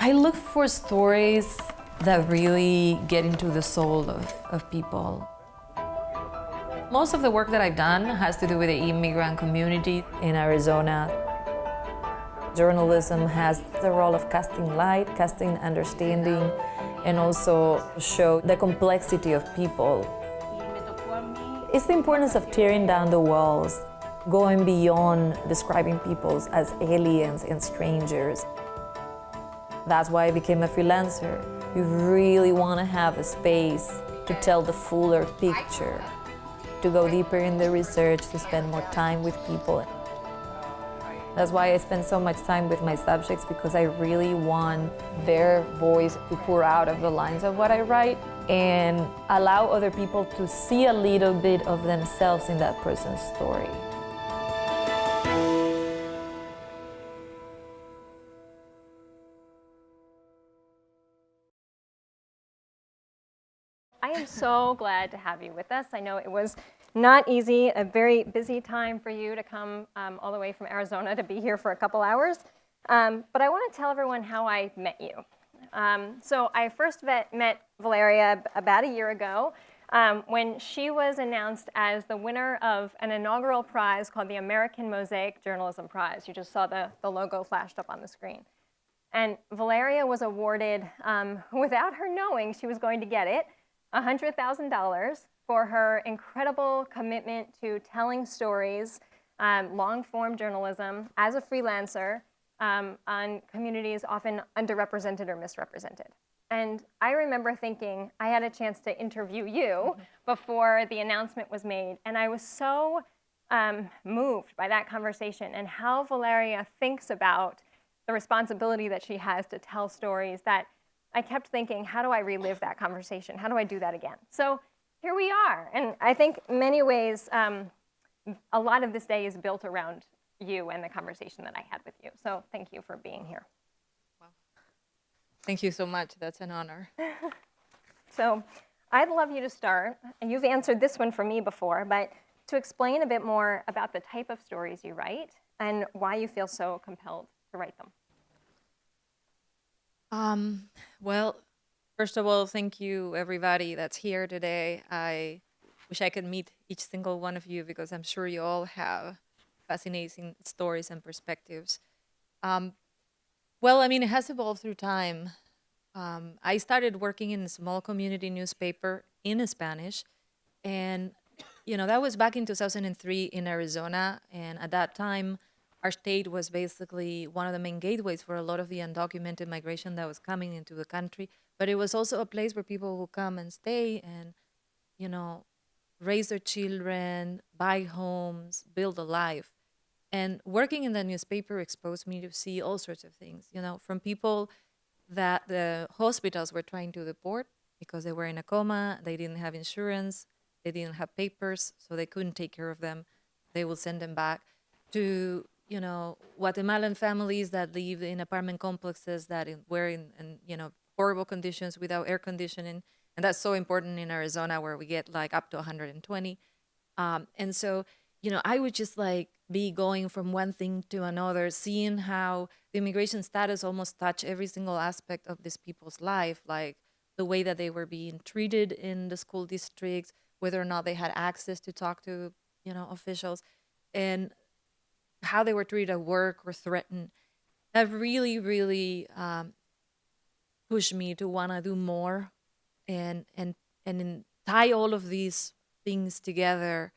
I look for stories that really get into the soul of people. Most of the work that I've done has to do with the immigrant community in Arizona. Journalism has the role of casting light, casting understanding, and also show the complexity of people. It's the importance of tearing down the walls, going beyond describing people as aliens and strangers. That's why I became a freelancer. You really want to have a space to tell the fuller picture, to go deeper in the research, to spend more time with people. That's why I spend so much time with my subjects, because I really want their voice to pour out of the lines of what I write and allow other people to see a little bit of themselves in that person's story. I am so glad to have you with us. I know it was not easy, a very busy time for you to come all the way from Arizona to be here for a couple hours. But I want to tell everyone how I met you. So I first met Valeria about a year ago when she was announced as the winner of an inaugural prize called the American Mosaic Journalism Prize. You just saw the logo flashed up on the screen. And Valeria was awarded, without her knowing she was going to get it, $100,000 for her incredible commitment to telling stories, long-form journalism as a freelancer on communities often underrepresented or misrepresented. And I remember thinking I had a chance to interview you before the announcement was made, and I was so moved by that conversation and how Valeria thinks about the responsibility that she has to tell stories, that I kept thinking, how do I relive that conversation? How do I do that again? So here we are. And I think in many ways, a lot of this day is built around you and the conversation that I had with you. So thank you for being here. Wow. Thank you so much. That's an honor. So I'd love you to start, and you've answered this one for me before, but to explain a bit more about the type of stories you write and why you feel so compelled to write them. Well, first of all, thank you, everybody that's here today. I wish I could meet each single one of you, because I'm sure you all have fascinating stories and perspectives. Well, I mean, it has evolved through time. I started working in a small community newspaper in Spanish, and that was back in 2003 in Arizona, and at that time, our state was basically one of the main gateways for a lot of the undocumented migration that was coming into the country. But it was also a place where people would come and stay and, raise their children, buy homes, build a life. And working in the newspaper exposed me to see all sorts of things, from people that the hospitals were trying to deport because they were in a coma, they didn't have insurance, they didn't have papers, so they couldn't take care of them. They would send them back to Guatemalan families that lived in apartment complexes that were in horrible conditions without air conditioning. And that's so important in Arizona, where we get like up to 120. And so, I would just be going from one thing to another, seeing how the immigration status almost touched every single aspect of these people's life, like the way that they were being treated in the school districts, whether or not they had access to talk to, officials, and how they were treated at work or threatened. That really, really pushed me to want to do more and tie all of these things together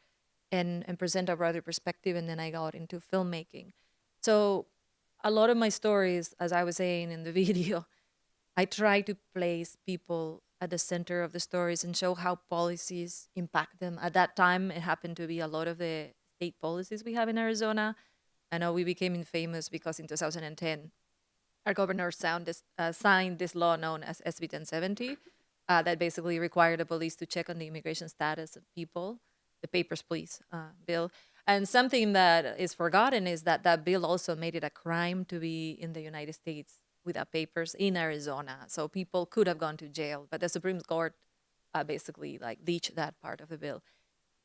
and present a broader perspective. And then I got into filmmaking. So a lot of my stories, as I was saying in the video, I try to place people at the center of the stories and show how policies impact them. At that time, it happened to be a lot of the state policies we have in Arizona. I know we became infamous because in 2010, our governor signed this law known as SB 1070 that basically required the police to check on the immigration status of people, the Papers, Please bill. And something that is forgotten is that that bill also made it a crime to be in the United States without papers in Arizona. So people could have gone to jail, but the Supreme Court basically ditched that part of the bill.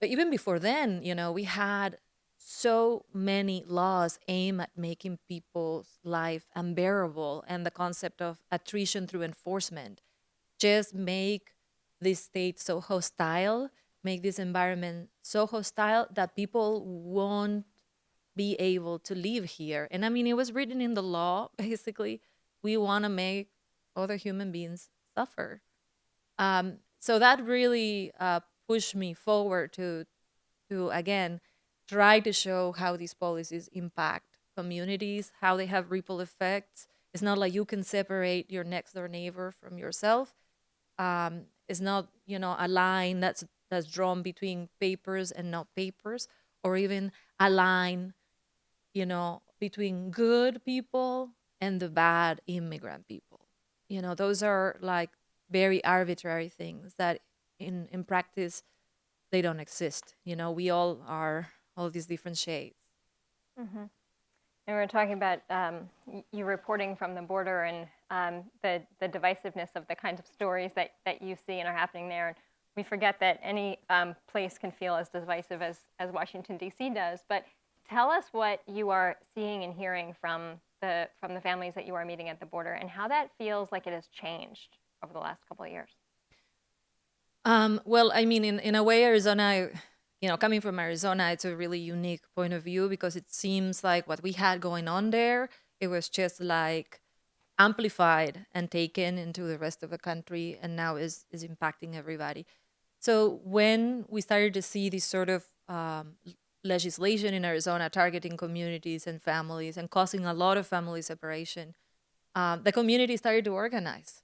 But even before then, we had so many laws aim at making people's life unbearable, and the concept of attrition through enforcement just make this state so hostile, make this environment so hostile that people won't be able to live here. And I mean, it was written in the law, basically. We want to make other human beings suffer. So that really pushed me forward to again try to show how these policies impact communities, how they have ripple effects. It's not like you can separate your next door neighbor from yourself. It's not, a line that's drawn between papers and not papers, or even a line, between good people and the bad immigrant people. Those are like very arbitrary things that in practice they don't exist. We all are all these different shades. And we're talking about you reporting from the border and the divisiveness of the kinds of stories that you see and are happening there. And we forget that any place can feel as divisive as Washington, D.C. does. But tell us what you are seeing and hearing from the families that you are meeting at the border and how that feels like it has changed over the last couple of years. Well, I mean, in a way, Arizona, coming from Arizona, it's a really unique point of view because it seems like what we had going on there, it was just like amplified and taken into the rest of the country and now is impacting everybody. So when we started to see this sort of legislation in Arizona targeting communities and families and causing a lot of family separation, the community started to organize,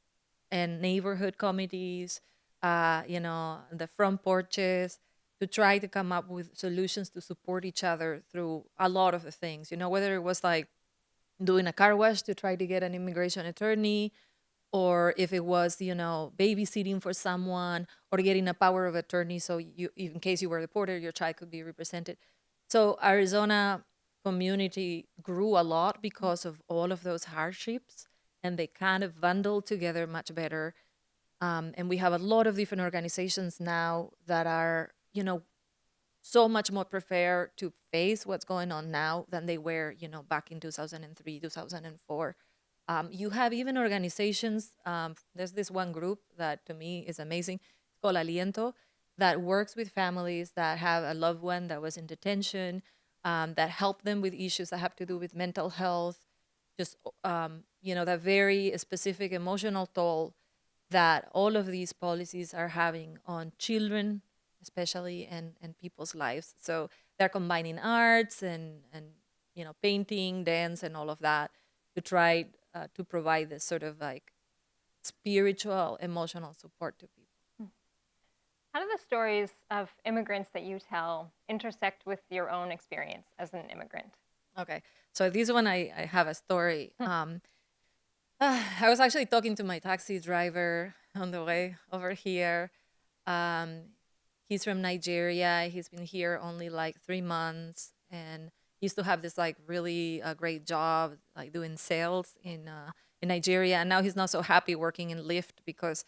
and neighborhood committees, the front porches, to try to come up with solutions to support each other through a lot of the things, whether it was like doing a car wash to try to get an immigration attorney, or if it was, babysitting for someone, or getting a power of attorney so you, in case you were deported, your child could be represented. So Arizona community grew a lot because of all of those hardships, and they kind of bundled together much better. And we have a lot of different organizations now that are, so much more prepared to face what's going on now than they were, back in 2003, 2004. You have even organizations, there's this one group that to me is amazing, it's called Aliento, that works with families that have a loved one that was in detention, that help them with issues that have to do with mental health, just, that very specific emotional toll that all of these policies are having on children, especially, and people's lives. So they're combining arts and painting, dance, and all of that to try to provide this sort of like spiritual, emotional support to people. How do the stories of immigrants that you tell intersect with your own experience as an immigrant? Okay, so this one I have a story. I was actually talking to my taxi driver on the way over here. He's from Nigeria. He's been here only like 3 months, and he used to have this like really great job, like doing sales in Nigeria. And now he's not so happy working in Lyft because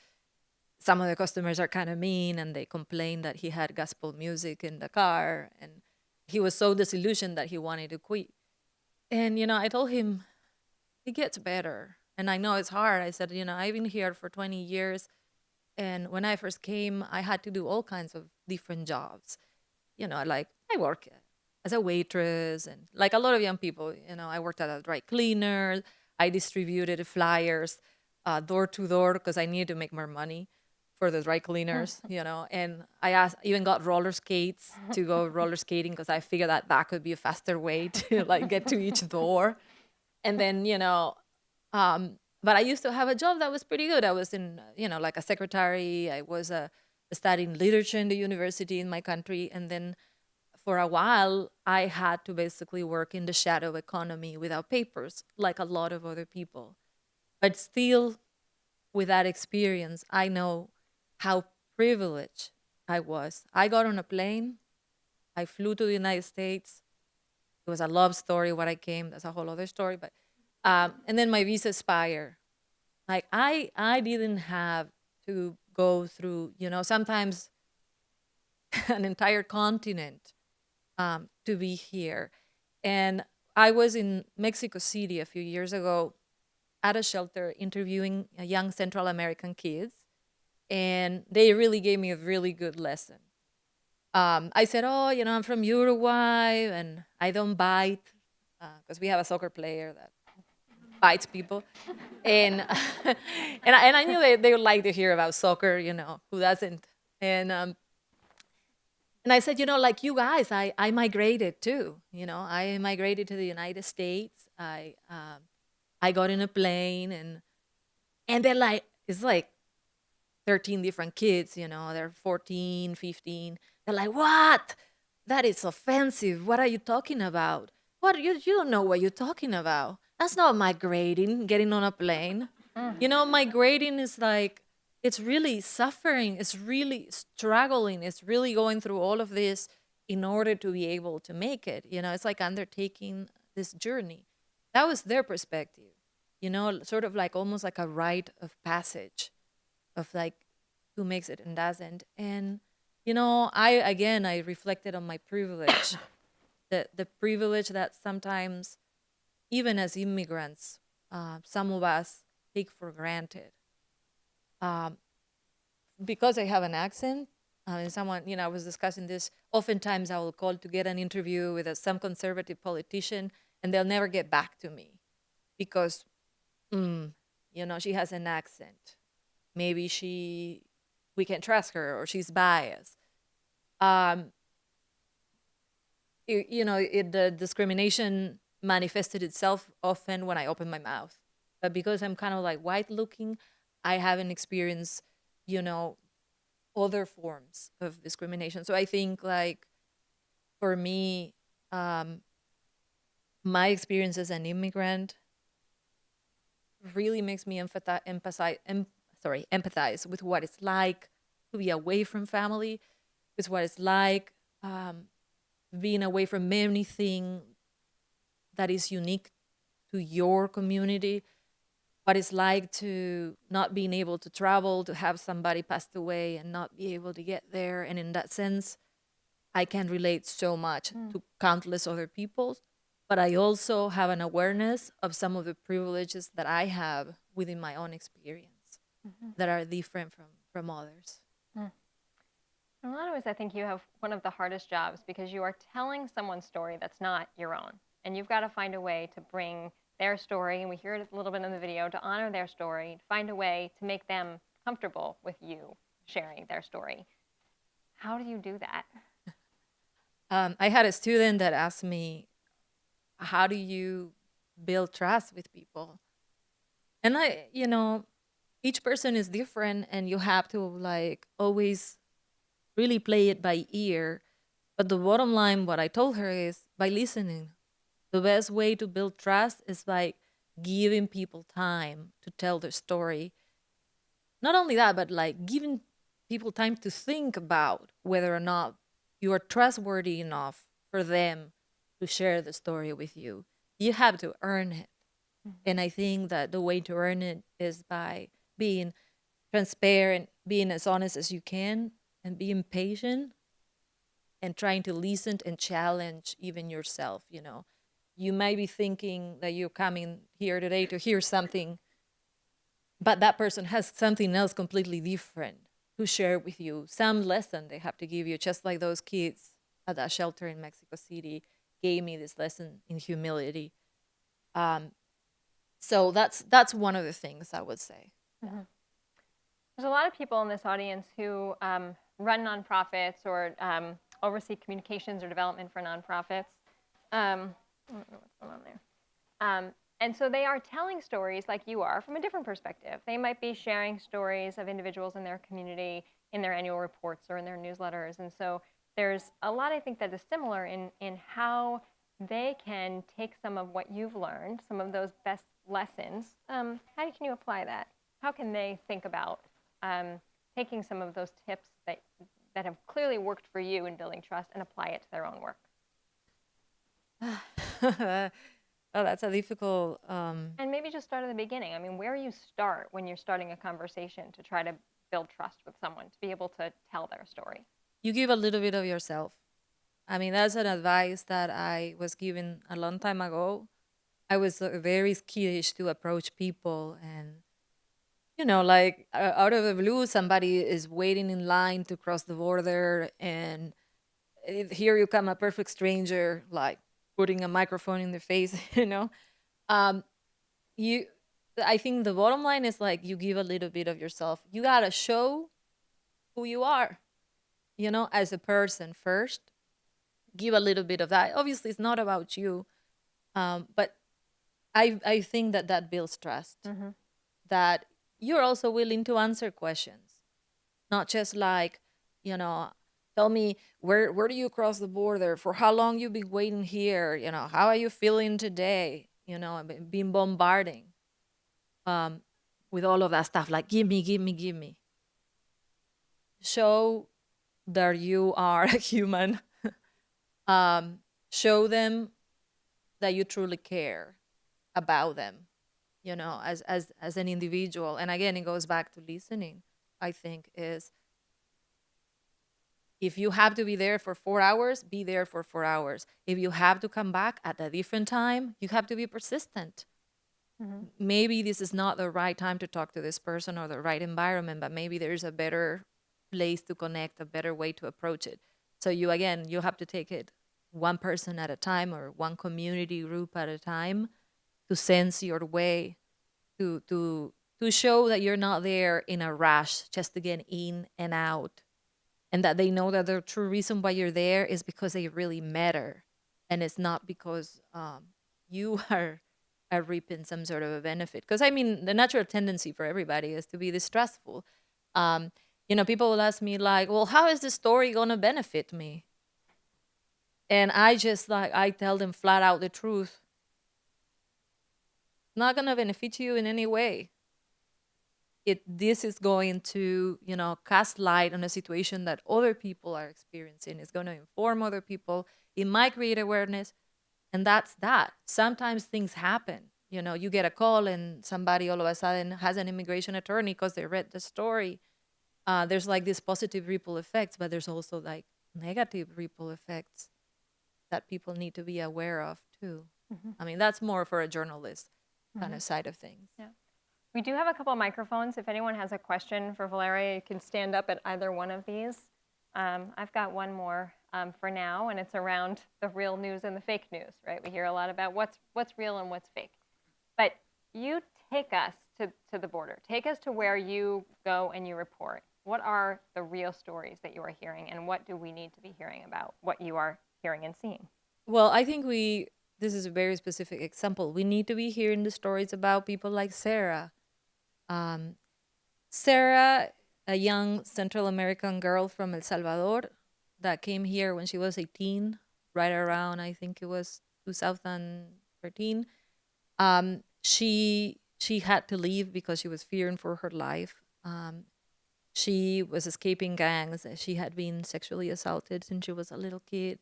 some of the customers are kind of mean, and they complain that he had gospel music in the car, and he was so disillusioned that he wanted to quit. And I told him it gets better. And I know it's hard. I said, I've been here for 20 years. And when I first came, I had to do all kinds of different jobs. Like I work as a waitress, and like a lot of young people, I worked at a dry cleaner. I distributed flyers door to door because I needed to make more money for the dry cleaners, and I even got roller skates to go roller skating because I figured that could be a faster way to like get to each door. And then, but I used to have a job that was pretty good. I was in, like a secretary. I was studying literature in the university in my country. And then for a while, I had to basically work in the shadow economy without papers, like a lot of other people. But still, with that experience, I know how privileged I was. I got on a plane. I flew to the United States. It was a love story when I came. That's a whole other story. But and then my visa expired. Like I didn't have to go through, sometimes an entire continent to be here. And I was in Mexico City a few years ago at a shelter interviewing young Central American kids, and they really gave me a really good lesson. I said, "Oh, I'm from Uruguay and I don't bite," because we have a soccer player that bites people. And and I knew they would like to hear about soccer, who doesn't? And I said, like you guys, I migrated too. I migrated to the United States. I got in a plane, and they're like, it's like 13 different kids, they're 14, 15. They're like, what? That is offensive. What are you talking about? What, you don't know what you're talking about. That's not migrating, getting on a plane. Migrating is like, it's really suffering. It's really struggling. It's really going through all of this in order to be able to make it. It's like undertaking this journey. That was their perspective, sort of like almost like a rite of passage of like who makes it and doesn't. And, I reflected on my privilege, the privilege that sometimes, even as immigrants, some of us take for granted. Because I have an accent, and someone, I was discussing this, oftentimes I will call to get an interview with some conservative politician, and they'll never get back to me because, she has an accent. Maybe we can't trust her, or she's biased. The discrimination manifested itself often when I open my mouth. But because I'm kind of like white looking, I haven't experienced, other forms of discrimination. So I think like for me, my experience as an immigrant really makes me empathize with what it's like to be away from family, with what it's like being away from anything that is unique to your community, what it's like to not being able to travel, to have somebody passed away and not be able to get there. And in that sense, I can relate so much to countless other people, but I also have an awareness of some of the privileges that I have within my own experience that are different from others. In a lot of ways, I think you have one of the hardest jobs because you are telling someone's story that's not your own. And you've got to find a way to bring their story, and we hear it a little bit in the video, to honor their story, to find a way to make them comfortable with you sharing their story. How do you do that? I had a student that asked me, how do you build trust with people? And each person is different, and you have to like always really play it by ear. But the bottom line, what I told her is by listening. The best way to build trust is by giving people time to tell their story. Not only that, but like giving people time to think about whether or not you are trustworthy enough for them to share the story with you. You have to earn it. And I think that the way to earn it is by being transparent, being as honest as you can, and being patient and trying to listen and challenge even yourself. You might be thinking that you're coming here today to hear something, but that person has something else completely different to share with you, some lesson they have to give you, just like those kids at that shelter in Mexico City gave me this lesson in humility. So that's one of the things I would say. Mm-hmm. There's a lot of people in this audience who run nonprofits or oversee communications or development for nonprofits. I don't know what's going on there. And so they are telling stories like you are from a different perspective. They might be sharing stories of individuals in their community in their annual reports or in their newsletters. And so there's a lot, I think, that is similar in how they can take some of what you've learned, some of those best lessons. How can you apply that? How can they think about taking some of those tips that have clearly worked for you in building trust and apply it to their own work? Oh, that's a difficult... And maybe just start at the beginning. I mean, where you start when you're starting a conversation to try to build trust with someone, to be able to tell their story. You give a little bit of yourself. I mean, that's an advice that I was given a long time ago. I was very skittish to approach people, and like out of the blue, somebody is waiting in line to cross the border, and here you come, a perfect stranger, like putting a microphone in their face. Um, you, I think the bottom line is like you give a little bit of yourself. You gotta show who you are, as a person first. Give a little bit of that. Obviously, it's not about you, but I think that builds trust. That you're also willing to answer questions, not just like, you know, tell me where do you cross the border, for how long you been waiting here, how are you feeling today, I've been bombarding um, with all of that stuff, like give me, give me, give me. Show that you are a human. Show them that you truly care about them, as an individual. And again, it goes back to listening. I think is, if you have to be there for 4 hours, be there for 4 hours. If you have to come back at a different time, you have to be persistent. Maybe this is not the right time to talk to this person or the right environment, but maybe there's a better place to connect, a better way to approach it. So you have to take it one person at a time or one community group at a time to sense your way, to show that you're not there in a rush just to get in and out, and that they know that the true reason why you're there is because they really matter, and it's not because you are reaping some sort of a benefit. Because I mean, the natural tendency for everybody is to be distrustful. People will ask me like, well, how is this story going to benefit me? And I tell them flat out the truth. Not going to benefit you in any way. This is going to, cast light on a situation that other people are experiencing. It's going to inform other people. It might create awareness. And that's that. Sometimes things happen. You get a call and somebody all of a sudden has an immigration attorney because they read the story. There's like this positive ripple effects, but there's also like negative ripple effects that people need to be aware of too. I mean, that's more for a journalist kind of side of things. Yeah. We do have a couple of microphones. If anyone has a question for Valeria, you can stand up at either one of these. I've got one more for now, and it's around the real news and the fake news, right? We hear a lot about what's real and what's fake. But you take us to the border. Take us to where you go and you report. What are the real stories that you are hearing, and what do we need to be hearing about what you are hearing and seeing? Well, I think this is a very specific example. We need to be hearing the stories about people like Sarah. Sarah, a young Central American girl from El Salvador that came here when she was 18, right around, I think it was 2013. She had to leave because she was fearing for her life. She was escaping gangs. She had been sexually assaulted since she was a little kid.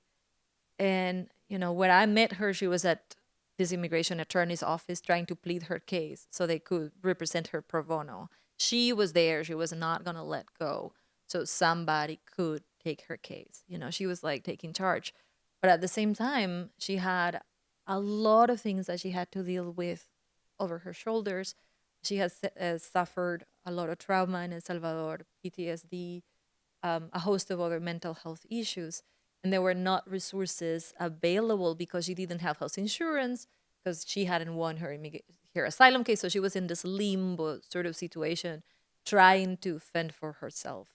And, when I met her, she was at this immigration attorney's office trying to plead her case so they could represent her pro bono. She was there. She was not going to let go. So somebody could take her case. She was like taking charge. But at the same time, she had a lot of things that she had to deal with over her shoulders. She has suffered a lot of trauma in El Salvador, PTSD, a host of other mental health issues. And there were not resources available because she didn't have health insurance, because she hadn't won her asylum case. So she was in this limbo sort of situation, trying to fend for herself.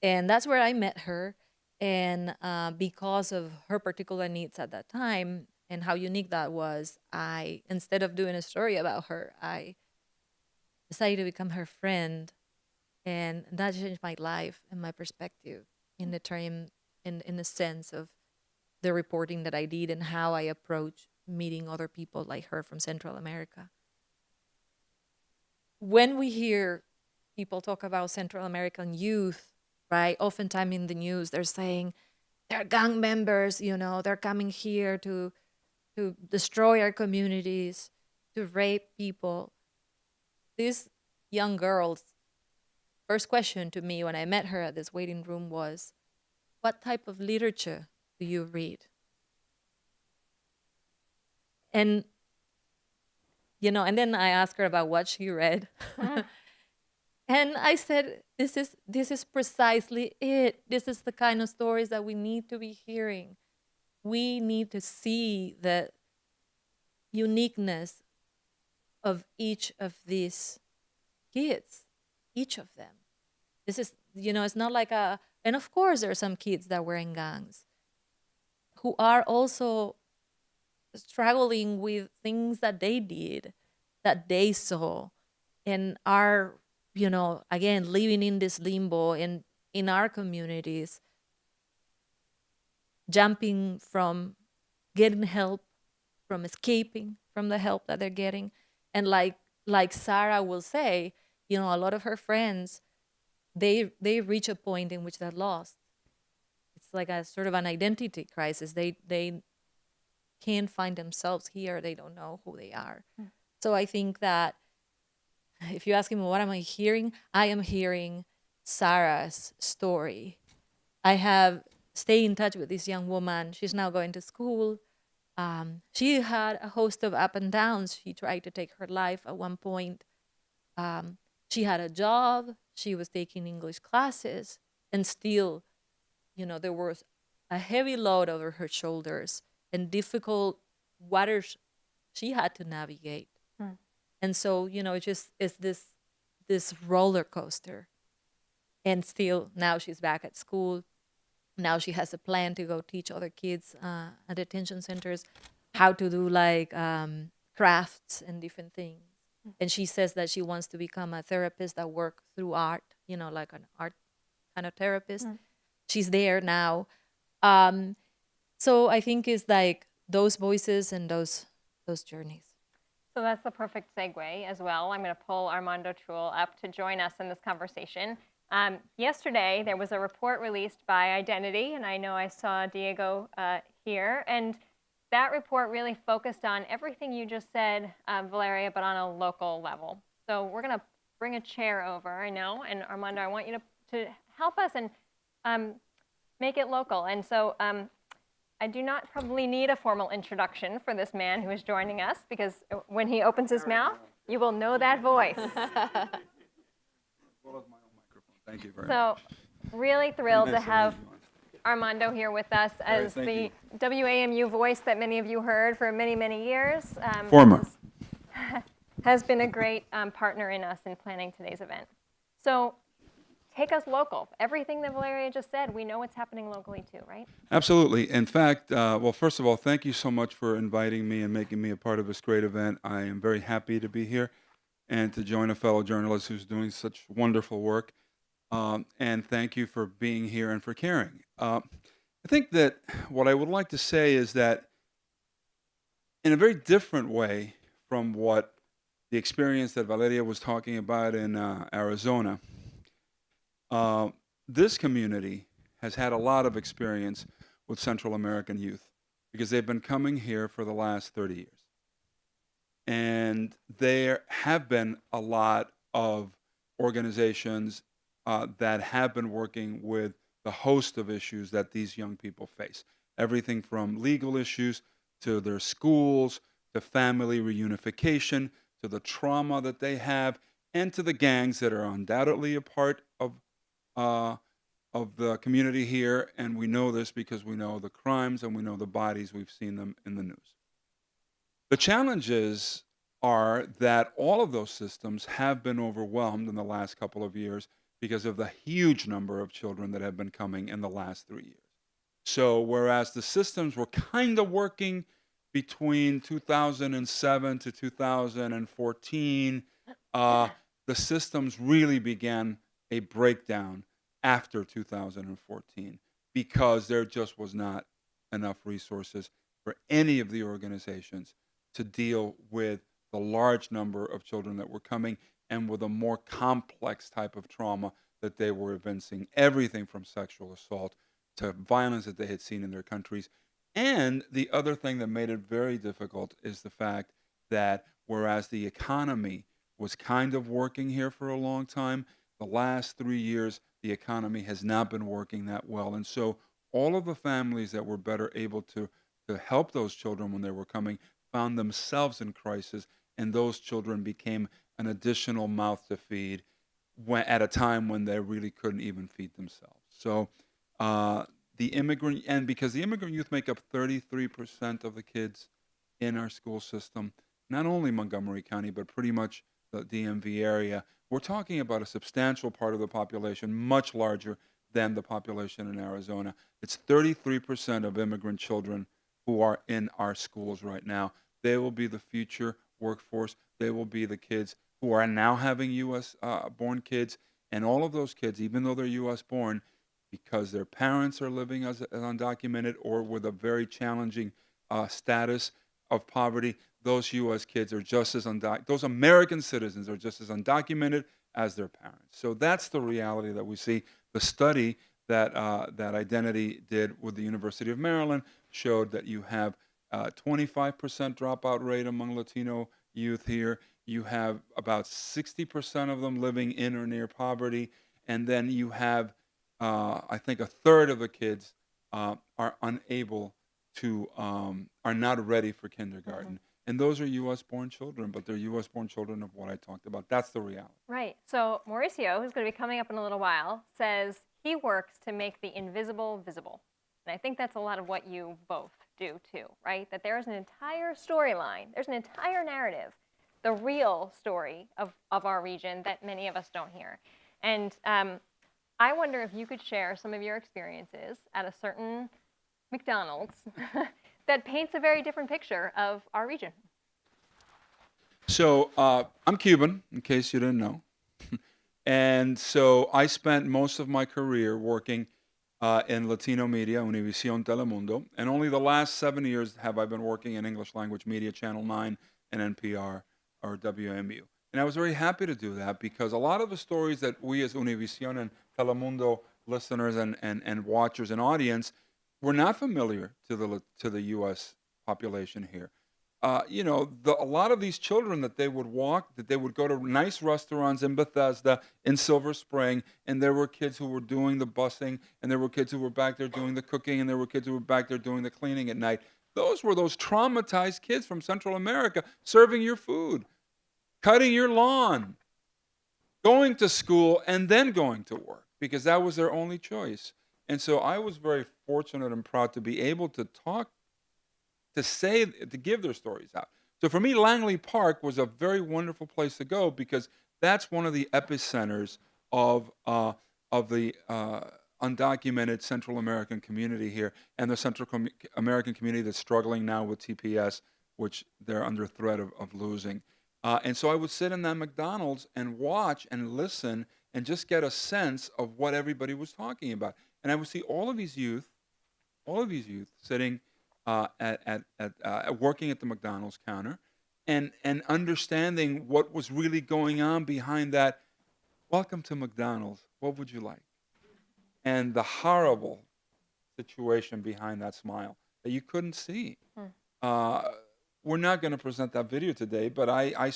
And that's where I met her. And because of her particular needs at that time and how unique that was, instead of doing a story about her, I decided to become her friend. And that changed my life and my perspective in the sense of the reporting that I did and how I approach meeting other people like her from Central America. When we hear people talk about Central American youth, right, oftentimes in the news, they're saying they're gang members, they're coming here to destroy our communities, to rape people. This young girl's first question to me when I met her at this waiting room was, what type of literature do you read? And, and then I asked her about what she read. And I said, this is precisely it. This is the kind of stories that we need to be hearing. We need to see the uniqueness of each of these kids, each of them. This is, it's not like and of course there are some kids that were in gangs who are also struggling with things that they did, that they saw, and are, again, living in this limbo in our communities, jumping from getting help, from escaping from the help that they're getting. And like Sarah will say, a lot of her friends, they reach a point in which they're lost. It's like a sort of an identity crisis. They can't find themselves here. They don't know who they are. So I think that if you ask me, what am I hearing? I am hearing Sarah's story. I have stayed in touch with this young woman. She's now going to school. She had a host of up and downs. She tried to take her life at one point. She had a job. She was taking English classes. And still, there was a heavy load over her shoulders and difficult waters she had to navigate. And so, it's this roller coaster. And still, now she's back at school. Now she has a plan to go teach other kids at detention centers how to do crafts and different things. And she says that she wants to become a therapist that works through art, like an art kind of therapist. She's there now. So I think it's like those voices and those journeys. So that's the perfect segue as well. I'm going to pull Armando Truel up to join us in this conversation. Yesterday, there was a report released by Identity, and I know I saw Diego here, and that report really focused on everything you just said, Valeria, but on a local level. So we're going to bring a chair over, I know, and Armando, I want you to help us and make it local. And so I do not probably need a formal introduction for this man who is joining us, because when he opens his mouth, you will know that voice. Thank you very much. So really thrilled to have Armando here with us as the WAMU voice that many of you heard for many, many years. Former. Has been a great partner in us in planning today's event. So take us local. Everything that Valeria just said, we know what's happening locally too, right? Absolutely. In fact, well, first of all, thank you so much for inviting me and making me a part of this great event. I am very happy to be here and to join a fellow journalist who's doing such wonderful work. And thank you for being here and for caring. I think that what I would like to say is that in a very different way from what the experience that Valeria was talking about in Arizona, this community has had a lot of experience with Central American youth because they've been coming here for the last 30 years. And there have been a lot of organizations that have been working with the host of issues that these young people face. Everything from legal issues to their schools, to family reunification, to the trauma that they have, and to the gangs that are undoubtedly a part of the community here. And we know this because we know the crimes and we know the bodies. We've seen them in the news. The challenges are that all of those systems have been overwhelmed in the last couple of years because of the huge number of children that have been coming in the last 3 years. So whereas the systems were kind of working between 2007 to 2014, the systems really began a breakdown after 2014 because there just was not enough resources for any of the organizations to deal with the large number of children that were coming and with a more complex type of trauma that they were evincing, everything from sexual assault to violence that they had seen in their countries. And the other thing that made it very difficult is the fact that whereas the economy was kind of working here for a long time, the last 3 years, the economy has not been working that well. And so all of the families that were better able to help those children when they were coming found themselves in crisis, and those children became an additional mouth to feed at a time when they really couldn't even feed themselves. So the immigrant, and because the immigrant youth make up 33% of the kids in our school system, not only Montgomery County, but pretty much the DMV area, we're talking about a substantial part of the population, much larger than the population in Arizona. It's 33% of immigrant children who are in our schools right now. They will be the future workforce. They will be the kids who are now having U.S. Born kids. And all of those kids, even though they're U.S. born, because their parents are living as undocumented or with a very challenging status of poverty, those U.S. kids are just as those American citizens are just as undocumented as their parents. So that's the reality that we see. The study that that Identity did with the University of Maryland showed that you have 25% dropout rate among Latino youth here. You have about 60% of them living in or near poverty, and then you have I think a third of the kids are unable to, are not ready for kindergarten. And those are U.S. born children, but they're U.S. born children of what I talked about. That's the reality. Right. So Mauricio, who's going to be coming up in a little while, says he works to make the invisible visible. And I think that's a lot of what you both do too, right? That there is an entire storyline, there's an entire narrative, the real story of our region that many of us don't hear. And I wonder if you could share some of your experiences at a certain McDonald's that paints a very different picture of our region. So I'm Cuban, in case you didn't know. And so I spent most of my career working in Latino media, Univision Telemundo. And only the last 7 years have I been working in English language media, Channel 9 and NPR or WMU. And I was very happy to do that because a lot of the stories that we as Univision and Telemundo listeners and watchers and audience were not familiar to the U.S. population here. You know, a lot of these children that they would go to nice restaurants in Bethesda, in Silver Spring, and there were kids who were doing the busing, and there were kids who were back there doing the cooking, and there were kids who were back there doing the cleaning at night. Those were those traumatized kids from Central America serving your food, cutting your lawn, going to school, and then going to work because that was their only choice. And so I was very fortunate and proud to be able to talk, to give their stories out. So for me, Langley Park was a very wonderful place to go because that's one of the epicenters of the undocumented Central American community here and the Central American community that's struggling now with TPS, which they're under threat of losing. And so I would sit in that McDonald's and watch and listen and just get a sense of what everybody was talking about. And I would see all of these youth sitting working at the McDonald's counter and understanding what was really going on behind that. Welcome to McDonald's. What would you like? And the horrible situation behind that smile that you couldn't see. We're not going to present that video today, but I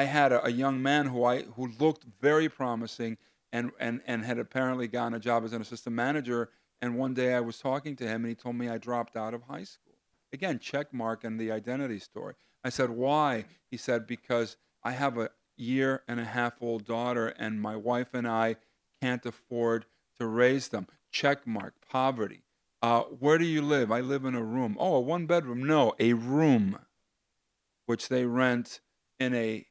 had a young man who looked very promising and had apparently gotten a job as an assistant manager. And one day I was talking to him and he told me I dropped out of high school. Again, check mark in the identity story. I said, why? He said, because I have a 1.5-year-old daughter and my wife and I can't afford to raise them. Check mark, poverty. Where do you live? I live in a room. Oh, a 1-bedroom? No, a room, which they rent in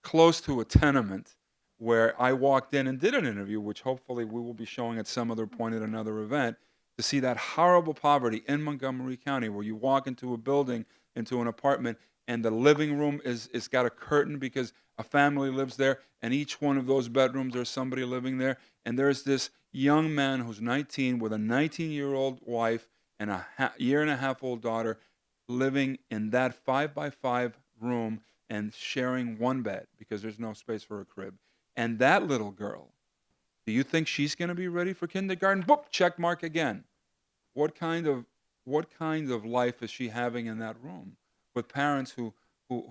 close to a tenement, where I walked in and did an interview, which hopefully we will be showing at some other point at another event, to see that horrible poverty in Montgomery County, where you walk into a building, into an apartment, and the living room is got a curtain because a family lives there, and each one of those bedrooms there's somebody living there, and there's this young man who's 19 with a 19-year-old wife and a 1.5-year-old daughter living in that 5x5 room and sharing one bed because there's no space for a crib. And that little girl, do you think she's going to be ready for kindergarten? Boop, check mark again. What kind of life is she having in that room with parents who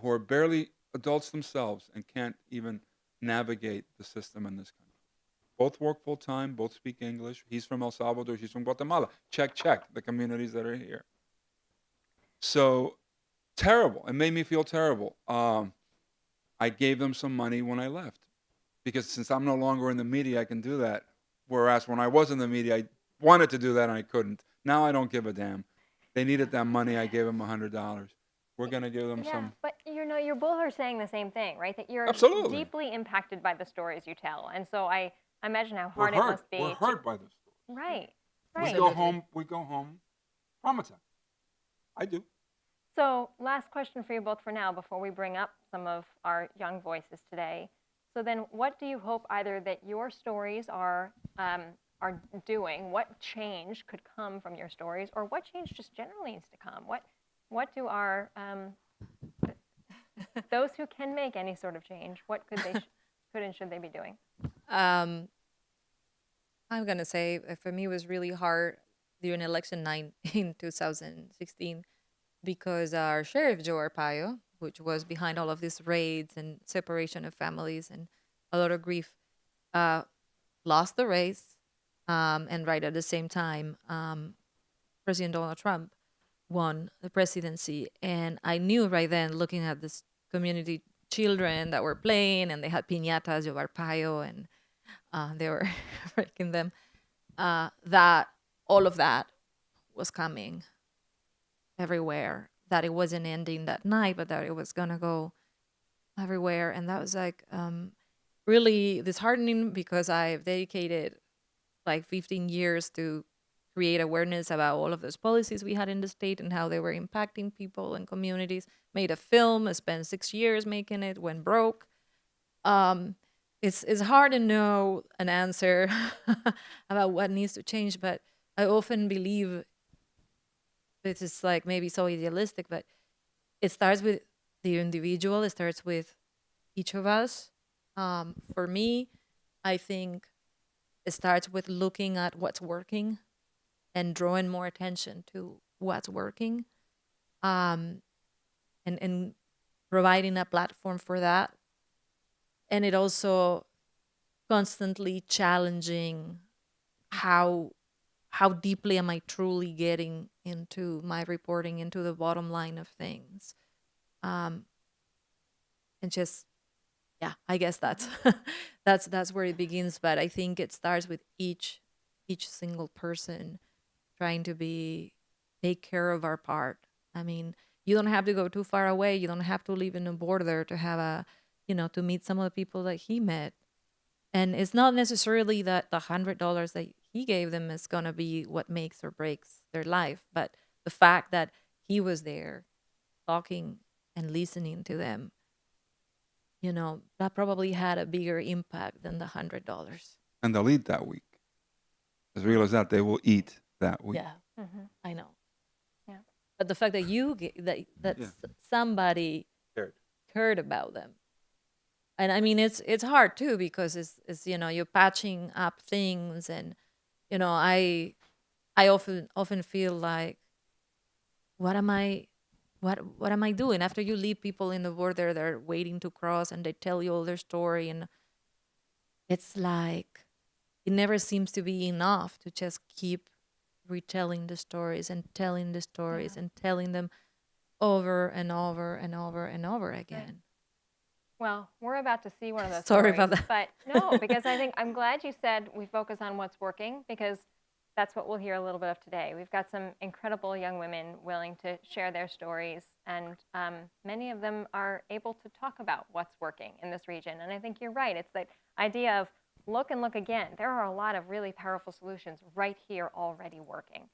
are barely adults themselves and can't even navigate the system in this country? Both work full time, both speak English. He's from El Salvador, she's from Guatemala. Check, check, the communities that are here. So terrible. It made me feel terrible. I gave them some money when I left because since I'm no longer in the media, I can do that. Whereas when I was in the media, I wanted to do that and I couldn't. Now I don't give a damn. They needed that money. I gave them $100. We're going to give them Yeah, some. but you both are saying the same thing, right? That you're Absolutely. deeply impacted by the stories you tell, and so I imagine how We're hard hurt. it must be. We're hurt by this story. Right, We right. go home. We go home traumatized. I do. So last question for you both for now before we bring up some of our young voices today. So then what do you hope either that your stories are doing, what change could come from your stories, or what change just generally needs to come? What do our, those who can make any sort of change, what could they, could and should they be doing? I'm gonna say for me it was really hard during election night in 2016 because our sheriff Joe Arpaio, which was behind all of these raids and separation of families and a lot of grief, lost the race, and right at the same time, President Donald Trump won the presidency, and I knew right then, looking at this community children that were playing, and they had piñatas of Arpaio, and they were breaking them, that all of that was coming everywhere, that it wasn't ending that night, but that it was gonna go everywhere. And that was like really disheartening because I've dedicated like 15 years to create awareness about all of those policies we had in the state and how they were impacting people and communities. Made a film, I spent 6 years making it, went broke. It's hard to know an answer about what needs to change, but I often believe this is like maybe so idealistic, but it starts with the individual. It starts with each of us. For me, I think it starts with looking at what's working and drawing more attention to what's working, and providing a platform for that. And it also constantly challenging how deeply am I truly getting into my reporting, into the bottom line of things. And just, yeah, I guess that's that's where it begins. But I think it starts with each single person trying to take care of our part. I mean, you don't have to go too far away. You don't have to live in a border to have to meet some of the people that he met. And it's not necessarily that the $100 that he gave them is going to be what makes or breaks their life, but the fact that he was there talking and listening to them, that probably had a bigger impact than the $100. And they'll eat that week. As real as that, they will eat that week. Yeah, Mm-hmm. I know. Yeah. But the fact that Yeah. somebody Cared. cared about them. And I mean, it's hard too because it's you're patching up things, and I often feel like what am I doing after you leave people in the border? They're waiting to cross, and they tell you all their story, and it's like it never seems to be enough to just keep retelling the stories and telling the stories and telling them over and over and over and over again. Well, we're about to see one of those Sorry stories, about that. but no, because I'm glad you said we focus on what's working, because that's what we'll hear a little bit of today. We've got some incredible young women willing to share their stories, and many of them are able to talk about what's working in this region. And I think you're right. It's that idea of look and look again. There are a lot of really powerful solutions right here already working.